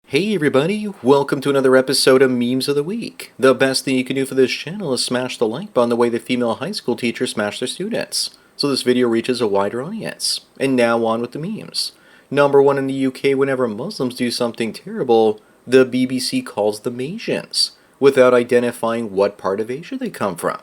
Hey everybody, welcome to another episode of Memes of the Week. The best thing you can do for this channel is smash the like button the way the female high school teachers smash their students, so this video reaches a wider audience. And now on with the memes. Number one in the UK, whenever Muslims do something terrible, the BBC calls them Asians, without identifying what part of Asia they come from.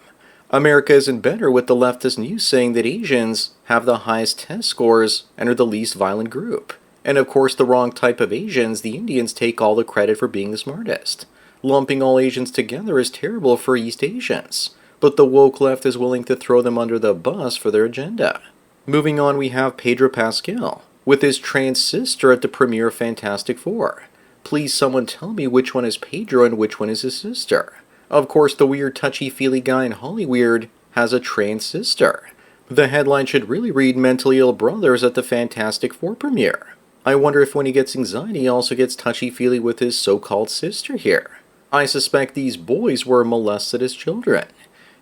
America isn't better, with the leftist news saying that Asians have the highest test scores and are the least violent group. And of course the wrong type of Asians, the Indians, take all the credit for being the smartest. Lumping all Asians together is terrible for East Asians, but the woke left is willing to throw them under the bus for their agenda. Moving on, we have Pedro Pascal, with his trans sister at the premiere of Fantastic Four. Please someone tell me which one is Pedro and which one is his sister. Of course the weird touchy-feely guy in Hollyweird has a trans sister. The headline should really read Mentally Ill Brothers at the Fantastic Four premiere. I wonder if when he gets anxiety he also gets touchy-feely with his so-called sister here. I suspect these boys were molested as children.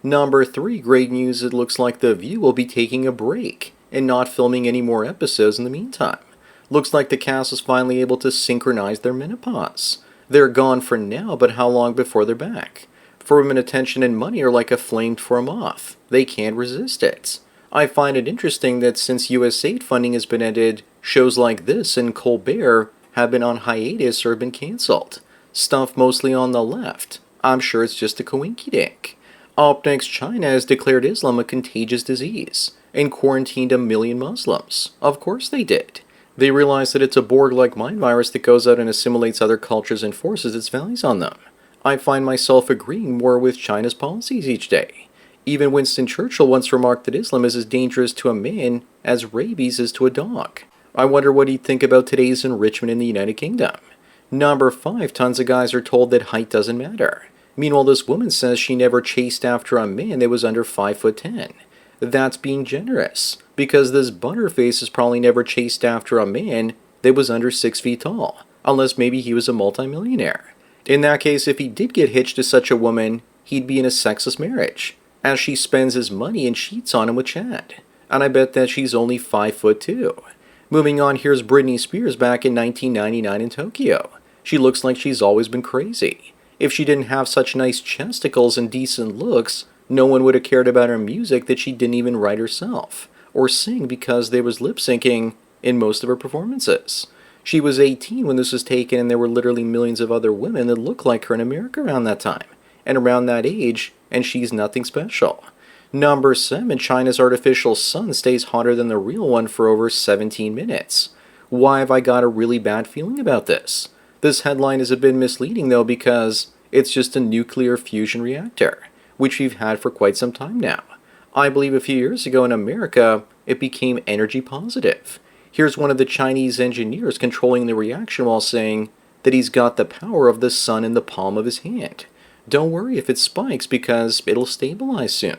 Number 3, great news, it looks like The View will be taking a break and not filming any more episodes in the meantime. Looks like the cast is finally able to synchronize their menopause. They're gone for now, but how long before they're back? For women, attention and money are like a flame for a moth. They can't resist it. I find it interesting that since USAID funding has been ended, shows like this and Colbert have been on hiatus or been cancelled. Stuff mostly on the left. I'm sure it's just a coinky-dink. Up next, China has declared Islam a contagious disease and quarantined 1 million Muslims. Of course they did. They realize that it's a Borg-like mind virus that goes out and assimilates other cultures and forces its values on them. I find myself agreeing more with China's policies each day. Even Winston Churchill once remarked that Islam is as dangerous to a man as rabies is to a dog. I wonder what he'd think about today's enrichment in the United Kingdom. Number 5, tons of guys are told that height doesn't matter. Meanwhile, this woman says she never chased after a man that was under 5'10". That's being generous, because this butterface has probably never chased after a man that was under 6 feet tall, unless maybe he was a multimillionaire. In that case, if he did get hitched to such a woman, he'd be in a sexless marriage, as she spends his money and cheats on him with Chad. And I bet that she's only 5'2". Moving on, here's Britney Spears back in 1999 in Tokyo. She looks like she's always been crazy. If she didn't have such nice chesticles and decent looks, no one would have cared about her music that she didn't even write herself, or sing because there was lip syncing in most of her performances. She was 18 when this was taken, and there were literally millions of other women that looked like her in America around that time, and around that age, and she's nothing special. Number 7, China's artificial sun stays hotter than the real one for over 17 minutes. Why have I got a really bad feeling about this? This headline is a bit misleading though, because it's just a nuclear fusion reactor, which we've had for quite some time now. I believe a few years ago in America, it became energy positive. Here's one of the Chinese engineers controlling the reaction while saying that he's got the power of the sun in the palm of his hand. Don't worry if it spikes, because it'll stabilize soon.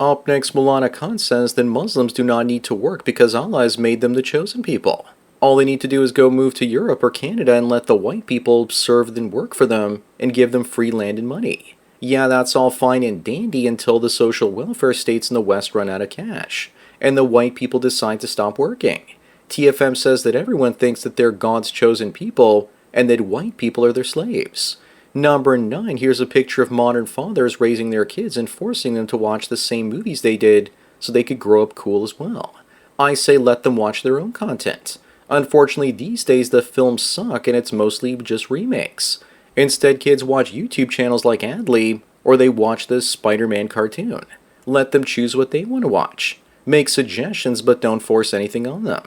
Up next, Maulana Khan says that Muslims do not need to work because Allah has made them the chosen people. All they need to do is go move to Europe or Canada and let the white people serve and work for them and give them free land and money. Yeah, that's all fine and dandy until the social welfare states in the West run out of cash, and the white people decide to stop working. TFM says that everyone thinks that they're God's chosen people and that white people are their slaves. Number 9, here's a picture of modern fathers raising their kids and forcing them to watch the same movies they did so they could grow up cool as well. I say let them watch their own content. Unfortunately, these days the films suck and it's mostly just remakes. Instead, kids watch YouTube channels like Adley, or they watch this Spider-Man cartoon. Let them choose what they want to watch. Make suggestions, but don't force anything on them.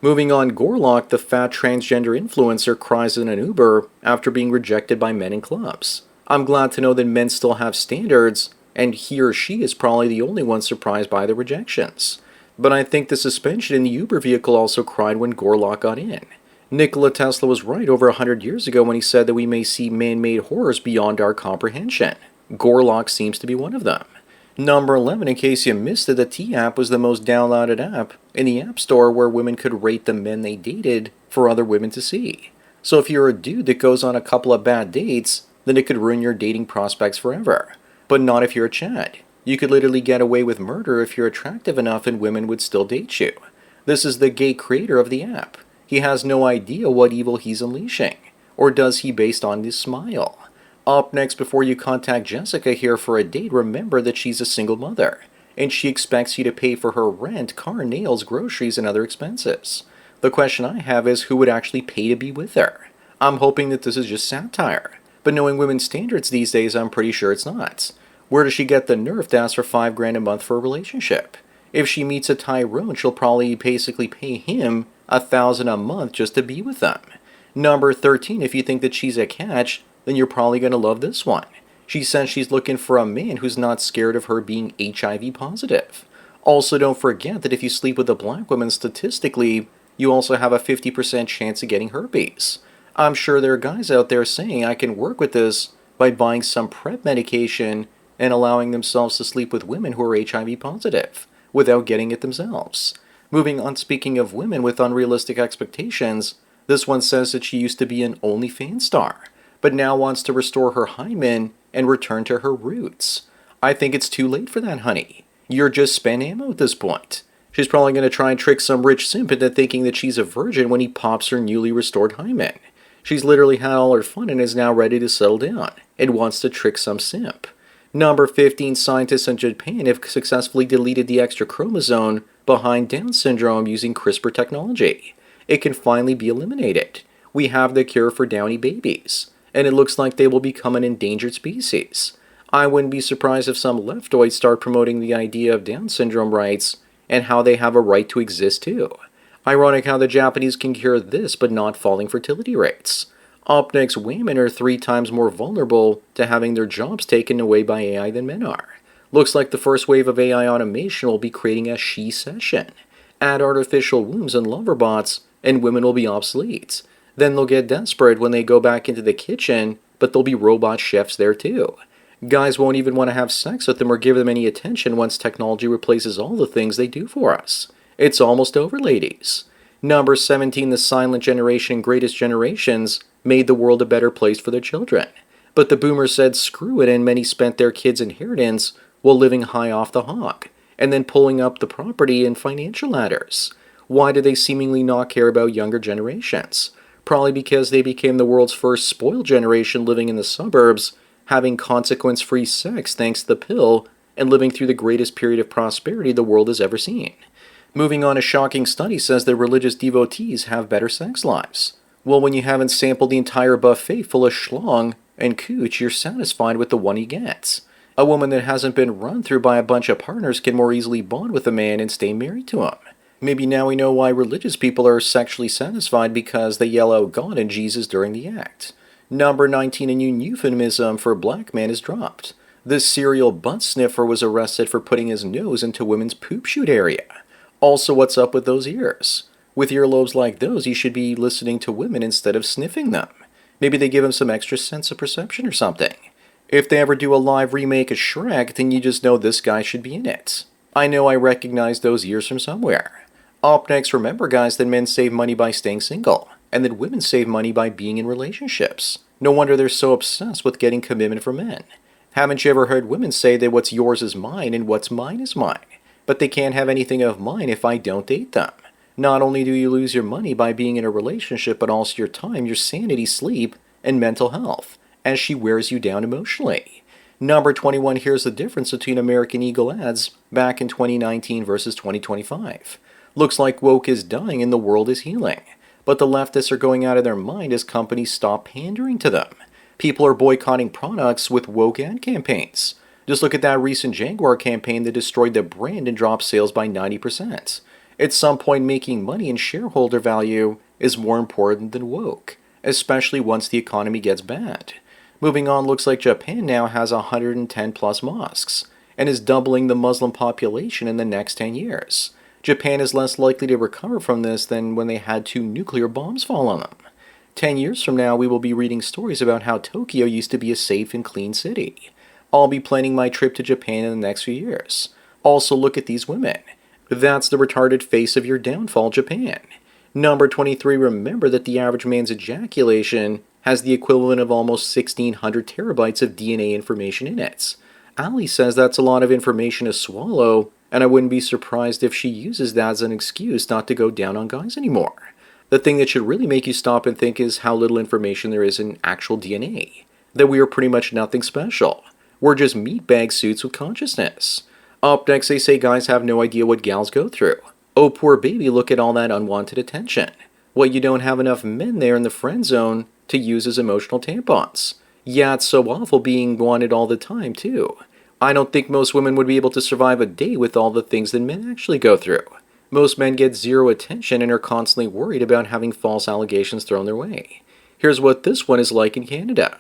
Moving on, Gorlock, the fat transgender influencer, cries in an Uber after being rejected by men in clubs. I'm glad to know that men still have standards, and he or she is probably the only one surprised by the rejections. But I think the suspension in the Uber vehicle also cried when Gorlock got in. Nikola Tesla was right over 100 years ago when he said that we may see man-made horrors beyond our comprehension. Gorlock seems to be one of them. Number 11, in case you missed it, the T-app was the most downloaded app in the App Store where women could rate the men they dated for other women to see. So if you're a dude that goes on a couple of bad dates, then it could ruin your dating prospects forever. But not if you're a Chad. You could literally get away with murder if you're attractive enough and women would still date you. This is the gay creator of the app. He has no idea what evil he's unleashing. or does he based on his smile? Up next, before you contact Jessica here for a date, remember that she's a single mother, and she expects you to pay for her rent, car, nails, groceries, and other expenses. The question I have is who would actually pay to be with her? I'm hoping that this is just satire, but knowing women's standards these days, I'm pretty sure it's not. Where does she get the nerve to ask for $5,000 a month for a relationship? If she meets a Tyrone, she'll probably basically pay him $1,000 a month just to be with them. Number 13, if you think that she's a catch, then you're probably going to love this one. She says she's looking for a man who's not scared of her being HIV positive. Also, don't forget that if you sleep with a black woman, statistically, you also have a 50% chance of getting herpes. I'm sure there are guys out there saying I can work with this by buying some PrEP medication and allowing themselves to sleep with women who are HIV positive without getting it themselves. Moving on, speaking of women with unrealistic expectations, this one says that she used to be an OnlyFans star, but now wants to restore her hymen and return to her roots. I think it's too late for that, honey. You're just spent ammo at this point. She's probably going to try and trick some rich simp into thinking that she's a virgin when he pops her newly restored hymen. She's literally had all her fun and is now ready to settle down and wants to trick some simp. Number 15, scientists in Japan have successfully deleted the extra chromosome behind Down syndrome using CRISPR technology. It can finally be eliminated. We have the cure for Downy babies, and it looks like they will become an endangered species. I wouldn't be surprised if some leftoids start promoting the idea of Down syndrome rights and how they have a right to exist too. Ironic how the Japanese can cure this but not falling fertility rates. Up next, women are 3 times more vulnerable to having their jobs taken away by AI than men are. Looks like the first wave of AI automation will be creating a she-session. Add artificial wombs and lover bots, and women will be obsolete. Then they'll get desperate when they go back into the kitchen, but there'll be robot chefs there too. Guys won't even want to have sex with them or give them any attention once technology replaces all the things they do for us. It's almost over, ladies. Number 17, the silent generation, greatest generations, made the world a better place for their children. But the boomers said screw it, and many spent their kids' inheritance while living high off the hog, and then pulling up the property and financial ladders. Why do they seemingly not care about younger generations? Probably because they became the world's first spoiled generation living in the suburbs, having consequence-free sex thanks to the pill, and living through the greatest period of prosperity the world has ever seen. Moving on, a shocking study says that religious devotees have better sex lives. Well, when you haven't sampled the entire buffet full of schlong and cooch, you're satisfied with the one you get. A woman that hasn't been run through by a bunch of partners can more easily bond with a man and stay married to him. Maybe now we know why religious people are sexually satisfied, because they yell out God and Jesus during the act. Number 19, a new euphemism for black man is dropped. This serial butt sniffer was arrested for putting his nose into women's poop shoot area. Also, what's up with those ears? With earlobes like those, you should be listening to women instead of sniffing them. Maybe they give him some extra sense of perception or something. If they ever do a live remake of Shrek, then you just know this guy should be in it. I know I recognize those ears from somewhere. Up next, remember guys that men save money by staying single, and that women save money by being in relationships. No wonder they're so obsessed with getting commitment from men. Haven't you ever heard women say that what's yours is mine and what's mine is mine? But they can't have anything of mine if I don't date them. Not only do you lose your money by being in a relationship, but also your time, your sanity, sleep, and mental health, as she wears you down emotionally. Number 21, here's the difference between American Eagle ads back in 2019 versus 2025. Looks like woke is dying and the world is healing. But the leftists are going out of their mind as companies stop pandering to them. People are boycotting products with woke ad campaigns. Just look at that recent Jaguar campaign that destroyed the brand and dropped sales by 90%. At some point, making money and shareholder value is more important than woke, especially once the economy gets bad. Moving on, looks like Japan now has 110 plus mosques and is doubling the Muslim population in the next 10 years. Japan is less likely to recover from this than when they had 2 nuclear bombs fall on them. 10 years from now, we will be reading stories about how Tokyo used to be a safe and clean city. I'll be planning my trip to Japan in the next few years. Also, look at these women. That's the retarded face of your downfall, Japan. Number 23, remember that the average man's ejaculation has the equivalent of almost 1,600 terabytes of DNA information in it. Ali says that's a lot of information to swallow, and I wouldn't be surprised if she uses that as an excuse not to go down on guys anymore. The thing that should really make you stop and think is how little information there is in actual DNA. That we are pretty much nothing special. We're just meatbag suits with consciousness. Up next, they say guys have no idea what gals go through. Oh, poor baby, look at all that unwanted attention. Well, you don't have enough men there in the friend zone to use as emotional tampons. Yeah, it's so awful being wanted all the time, too. I don't think most women would be able to survive a day with all the things that men actually go through. Most men get zero attention and are constantly worried about having false allegations thrown their way. Here's what this one is like in Canada.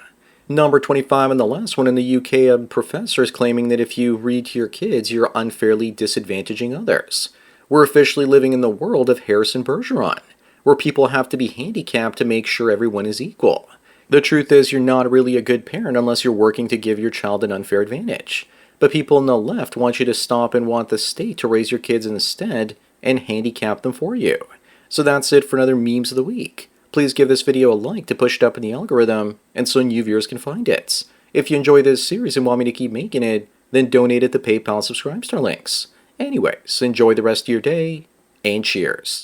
Number 25 and the last one in the UK, a professor is claiming that if you read to your kids, you're unfairly disadvantaging others. We're officially living in the world of Harrison Bergeron, where people have to be handicapped to make sure everyone is equal. The truth is, you're not really a good parent unless you're working to give your child an unfair advantage. But people on the left want you to stop and want the state to raise your kids instead and handicap them for you. So that's it for another Memes of the Week. Please give this video a like to push it up in the algorithm and so new viewers can find it. If you enjoy this series and want me to keep making it, then donate at the PayPal Subscribe Star links. Anyways, enjoy the rest of your day, and cheers.